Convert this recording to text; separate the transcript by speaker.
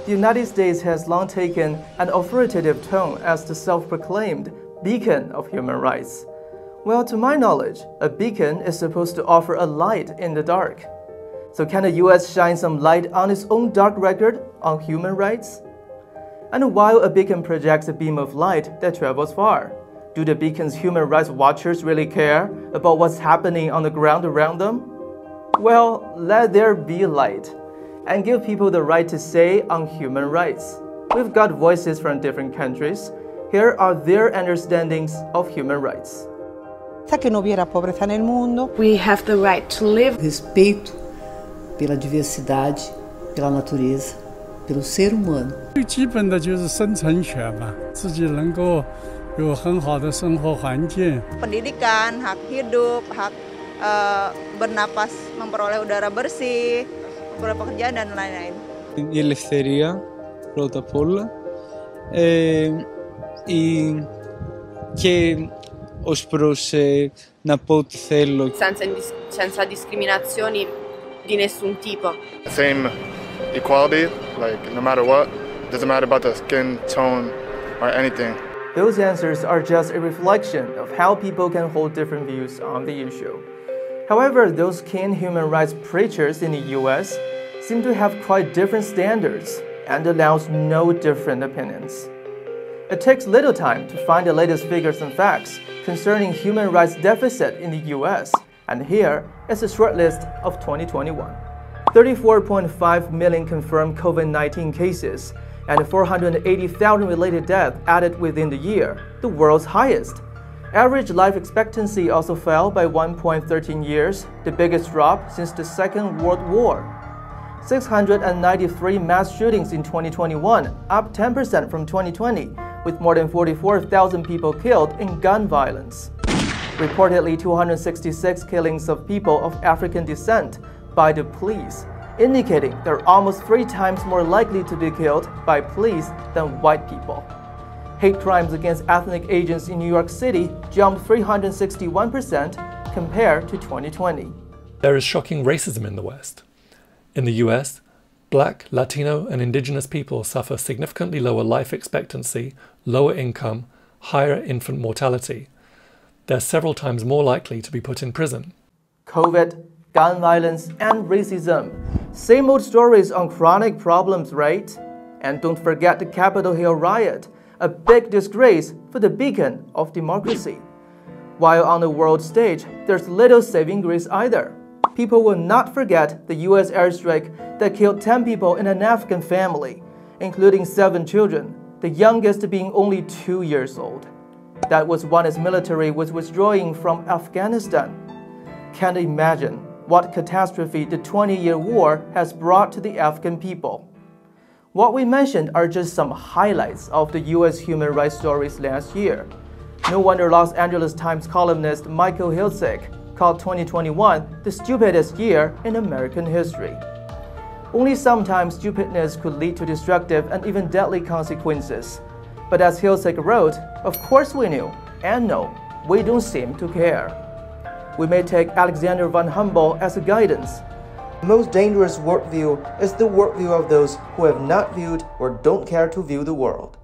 Speaker 1: the United States has long taken an authoritative tone as the self-proclaimed beacon of human rights. Well, to my knowledge, a beacon is supposed to offer a light in the dark. So can the US shine some light on its own dark record on human rights? And while a beacon projects a beam of light that travels far, do the beacon's human rights watchers really care about what's happening on the ground around them? Well, let there be light, and give people the right to say on human rights. We've got voices from different countries. Here are their understandings of human rights.
Speaker 2: Que não hubiera pobreza nel mundo.
Speaker 3: We have the right to live.
Speaker 4: Respeito pela diversidade, pela natureza, pelo ser humano.
Speaker 5: 最基本的就是生存权嘛，自己能够有很好的生活环境。
Speaker 6: Pendidikan, hak hidup, hak bernapas, memperoleh udara bersih, memperoleh pekerjaan dan lain-lain.
Speaker 7: Η ελευθερία πρώτα απ' όλα και ως προς να πω ό,τι θέλω.
Speaker 3: Senza discriminazioni di nessun tipo.
Speaker 8: Same equality, like no matter what, doesn't matter about the skin tone or anything.
Speaker 1: Those answers are just a reflection of how people can hold different views on the issue. However, those keen human rights preachers in the US seem to have quite different standards and announce no different opinions. It takes little time to find the latest figures and facts concerning human rights deficit in the US, and here is a short list of 2021. 34.5 million confirmed COVID-19 cases and 480,000 related deaths added within the year, the world's highest. Average life expectancy also fell by 1.13 years, the biggest drop since the Second World War. 693 mass shootings in 2021, up 10% from 2020, with more than 44,000 people killed in gun violence. Reportedly 266 killings of people of African descent by the police, indicating they're almost 3 times more likely to be killed by police than white people. Hate crimes against ethnic Asians in New York City jumped 361% compared to 2020.
Speaker 9: There is shocking racism in the West. In the US, Black, Latino, and Indigenous people suffer significantly lower life expectancy, lower income, higher infant mortality. They're several times more likely to be put in prison.
Speaker 1: COVID, gun violence, and racism. Same old stories on chronic problems, right? And don't forget the Capitol Hill riot, a big disgrace for the beacon of democracy. While on the world stage, there's little saving grace either. People will not forget the US airstrike that killed 10 people in an Afghan family, including 7 children, the youngest being only 2 years old. That was when its military was withdrawing from Afghanistan. Can't imagine what catastrophe the 20-year war has brought to the Afghan people. What we mentioned are just some highlights of the US human rights stories last year. No wonder Los Angeles Times columnist Michael Hiltzik called 2021 the stupidest year in American history. Only sometimes stupidness could lead to destructive and even deadly consequences. But as Hiltzik wrote, of course we knew, and no, we don't seem to care. We may take Alexander von Humboldt as a guidance. The most dangerous worldview is the worldview of those who have not viewed or don't care to view the world.